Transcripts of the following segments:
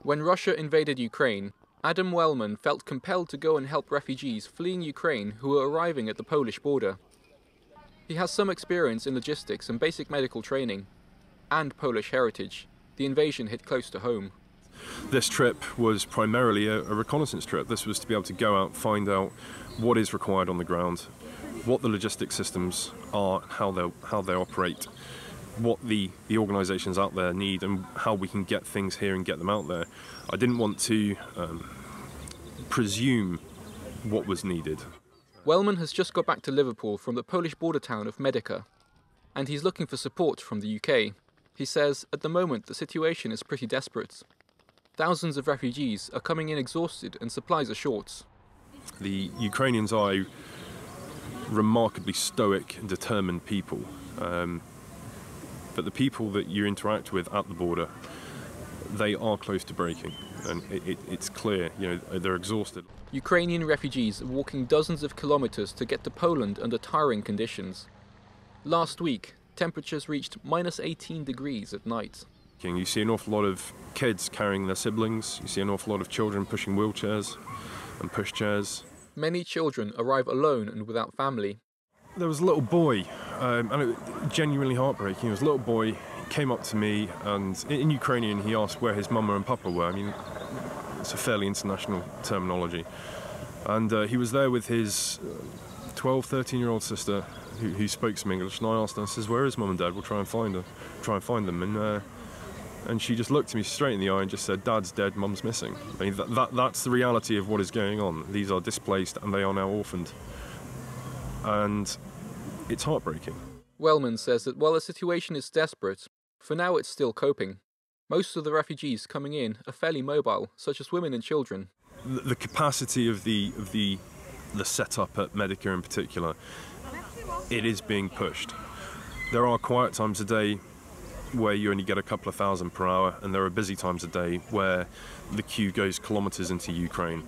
When Russia invaded Ukraine, Adam Wellman felt compelled to go and help refugees fleeing Ukraine who were arriving at the Polish border. He has some experience in logistics and basic medical training, and Polish heritage. The invasion hit close to home. This trip was primarily a reconnaissance trip. This was to be able to go out, find out what is required on the ground, what the logistic systems are, how they operate, what the organisations out there need, and how we can get things here and get them out there. I didn't want to presume what was needed. Wellman has just got back to Liverpool from the Polish border town of Medyka, and he's looking for support from the UK. He says at the moment the situation is pretty desperate. Thousands of refugees are coming in exhausted and supplies are short. The Ukrainians are a remarkably stoic and determined people, but the people that you interact with at the border, they are close to breaking, and it's clear, they're exhausted. Ukrainian refugees are walking dozens of kilometers to get to Poland under tiring conditions. Last week, temperatures reached -18 degrees at night. You see an awful lot of kids carrying their siblings, you see an awful lot of children pushing wheelchairs and pushchairs. Many children arrive alone and without family. There was a little boy, and it was genuinely heartbreaking. There was a little boy, came up to me, and in Ukrainian he asked where his mama and papa were. I mean, it's a fairly international terminology. And he was there with his 12, 13-year-old sister who spoke some English, and I asked her, I says, where is mum and dad? We'll try and find them. And she just looked me straight in the eye and just said, Dad's dead, Mum's missing. I mean, that's the reality of what is going on. These are displaced and they are now orphaned. And it's heartbreaking. Wellman says that while the situation is desperate, for now it's still coping. Most of the refugees coming in are fairly mobile, such as women and children. The capacity of the setup at Medyka in particular, it is being pushed. There are quiet times a day where you only get a couple of thousand per hour, and there are busy times a day where the queue goes kilometres into Ukraine,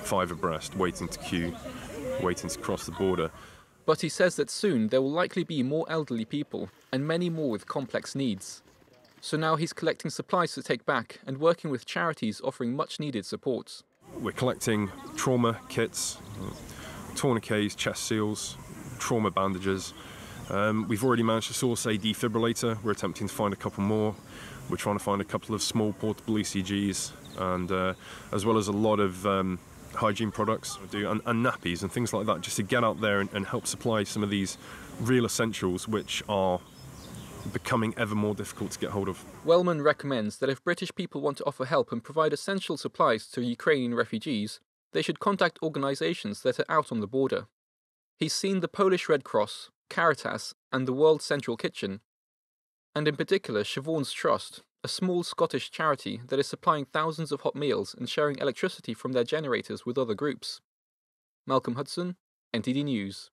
5 abreast, waiting to cross the border. But he says that soon there will likely be more elderly people, and many more with complex needs. So now he's collecting supplies to take back and working with charities offering much needed support. We're collecting trauma kits, tourniquets, chest seals, trauma bandages. We've already managed to source a defibrillator. We're attempting to find a couple more. We're trying to find a couple of small portable ECGs, and as well as a lot of hygiene products and nappies and things like that, just to get out there and help supply some of these real essentials which are becoming ever more difficult to get hold of. Wellman recommends that if British people want to offer help and provide essential supplies to Ukrainian refugees, they should contact organisations that are out on the border. He's seen the Polish Red Cross, Caritas and the World Central Kitchen, and in particular Siobhan's Trust, a small Scottish charity that is supplying thousands of hot meals and sharing electricity from their generators with other groups. Malcolm Hudson, NTD News.